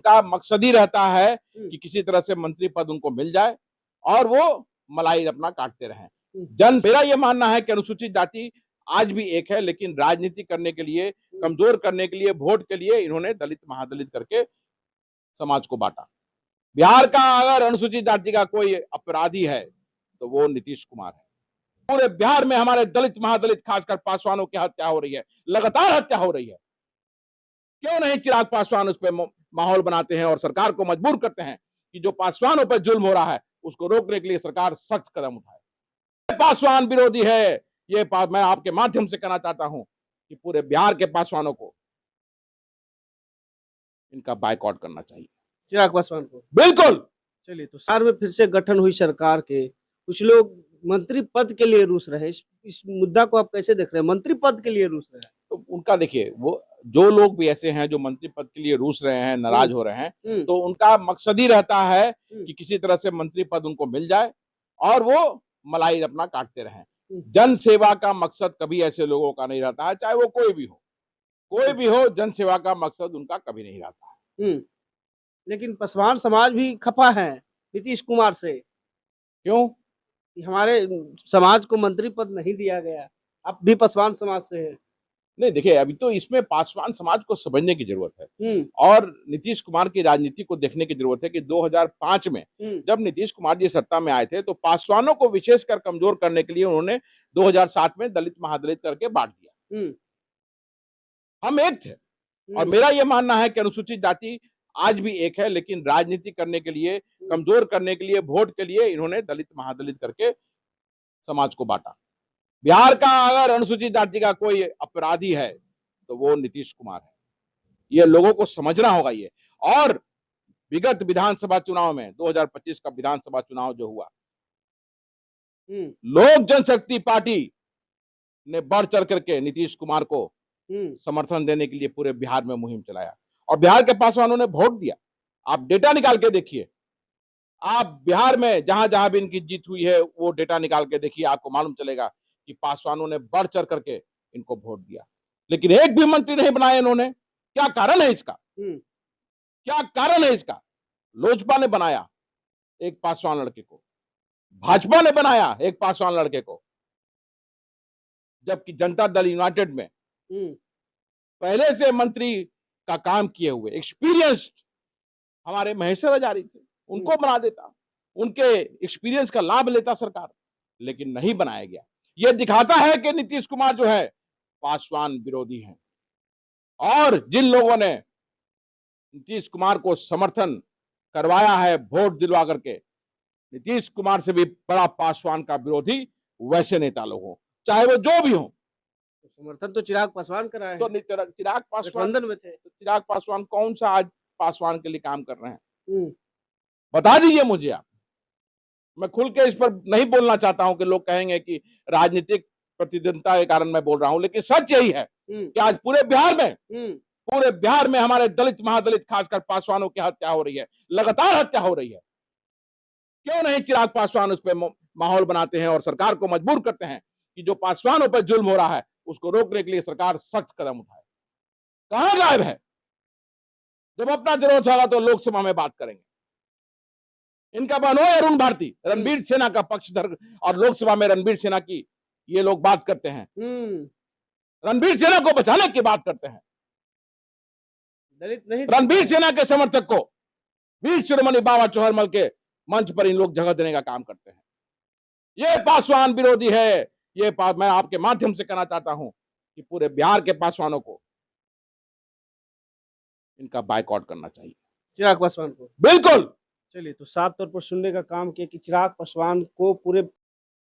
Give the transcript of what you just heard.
का मकसद ही रहता है कि किसी तरह से मंत्री पद उनको मिल जाए और वो मलाई अपना काटते रहें। मेरा ये मानना है कि अनुसूचित जाति आज भी एक है, लेकिन राजनीति करने के लिए, कमजोर करने के लिए, वोट के लिए इन्होंने दलित महादलित करके समाज को बांटा। बिहार का अगर अनुसूचित जाति का कोई अपराधी है तो वो नीतीश कुमार है। पूरे बिहार में हमारे दलित महादलित खासकर पासवानों की हत्या हो रही है, लगातार हत्या हो रही है। क्यों नहीं चिराग पासवान उस पर माहौल बनाते हैं और सरकार को मजबूर करते हैं कि जो पासवानों पर जुल्म हो रहा है उसको रोकने के लिए सरकार सख्त कदम उठाए। पासवान विरोधी है, ये मैं आपके माध्यम से कहना चाहता हूं कि पूरे बिहार के पासवानों को इनका बायकॉट करना चाहिए, चिराग पासवान को। बिल्कुल। चलिए, तो बिहार में फिर से गठन हुई सरकार के, कुछ लोग मंत्री पद के लिए रूस रहे। इस मुद्दा को आप कैसे देख रहे हैं? मंत्री पद के लिए रूस रहे हैं तो उनका देखिए, वो जो लोग भी ऐसे हैं जो मंत्री पद के लिए रूस रहे हैं, नाराज हो रहे हैं, तो उनका मकसद ही रहता है कि किसी तरह से मंत्री पद उनको मिल जाए और वो मलाई अपना काटते रहें। जन सेवा का मकसद कभी ऐसे लोगों का नहीं रहता है, चाहे वो कोई भी हो, जन सेवा का मकसद उनका कभी नहीं रहता है। लेकिन पासवान समाज भी खफा है नीतीश कुमार से। क्यों? हमारे समाज को मंत्री पद नहीं दिया गया। आप भी पासवान समाज से है। नहीं, देखिए, अभी तो इसमें पासवान समाज को समझने की जरूरत है और नीतीश कुमार की राजनीति को देखने की जरूरत है कि 2005 में जब नीतीश कुमार जी सत्ता में आए थे तो पासवानों को विशेषकर कमजोर करने के लिए उन्होंने 2007 में दलित महादलित करके बांट दिया। हम एक थे और मेरा यह मानना है कि अनुसूचित जाति आज भी एक है, लेकिन राजनीति करने के लिए, कमजोर करने के लिए, वोट के लिए इन्होंने दलित महादलित करके समाज को बांटा। बिहार का अगर अनुसूचित जाति का कोई अपराधी है तो वो नीतीश कुमार है। ये लोगों को समझना होगा ये। और विगत विधानसभा चुनाव में 2025 का विधानसभा चुनाव जो हुआ, लोक जनशक्ति पार्टी ने बढ़ चढ़ करके नीतीश कुमार को समर्थन देने के लिए पूरे बिहार में मुहिम चलाया और बिहार के पासवानों ने वोट दिया। आप डेटा निकाल के देखिए, आप बिहार में जहां जहां भी इनकी जीत हुई है वो डेटा निकाल के देखिए, आपको मालूम चलेगा कि पासवानों ने बढ़ चढ़ करके इनको वोट दिया। लेकिन एक भी मंत्री नहीं बनाया इन्होंने। क्या कारण है इसका? क्या कारण है इसका? लोजपा ने बनाया एक पासवान लड़के को, भाजपा ने बनाया एक पासवान लड़के को, जबकि जनता दल यूनाइटेड में पहले से मंत्री का काम किए हुए एक्सपीरियंस्ड हमारे महेश्वर हजारी थे, उनको बना देता, उनके एक्सपीरियंस का लाभ लेता सरकार, लेकिन नहीं बनाया गया। यह दिखाता है कि नीतीश कुमार जो है पासवान विरोधी हैं और जिन लोगों ने नीतीश कुमार को समर्थन करवाया है वोट दिलवा करके, नीतीश कुमार से भी बड़ा पासवान का विरोधी वैसे नेता लोग हो, चाहे वो जो भी हो। समर्थन तो चिराग पासवान कराया है। तो चिराग पासवान में थे। तो चिराग पासवान कौन सा आज पासवान के लिए काम कर रहे हैं? बता दीजिए मुझे आप। मैं खुल के इस पर नहीं बोलना चाहता हूं कि लोग कहेंगे कि राजनीतिक प्रतिद्वंदिता के कारण मैं बोल रहा हूं, लेकिन सच यही है कि आज पूरे बिहार में हमारे दलित महादलित खासकर पासवानों की हत्या हो रही है, लगातार हत्या हो रही है। क्यों नहीं चिराग पासवान उस पर माहौल बनाते हैं और सरकार को मजबूर करते हैं कि जो पासवानों पर जुल्म हो रहा है उसको रोकने के लिए सरकार सख्त कदम उठाए। कहां गायब है? जब अपना जरूरत होगा तो लोकसभा में बात करेंगे। इनका बहनोई अरुण भारती रणबीर सेना का पक्षधर और लोकसभा में रणबीर सेना की ये लोग बात करते हैं, रणबीर सेना को बचाने की बात करते हैं। दलित नहीं, रणबीर सेना के समर्थक को वीर शिरोमणि बाबा चौहरमल के मंच पर इन लोग जगह देने का काम करते हैं। ये पासवान विरोधी है। ये मैं आपके माध्यम से कहना चाहता हूं कि पूरे बिहार के पासवानों को इनका बायकॉट करना चाहिए, चिराग पासवान को। बिल्कुल। चलिए, तो साफ तौर पर सुनने का काम किया कि चिराग पासवान को पूरे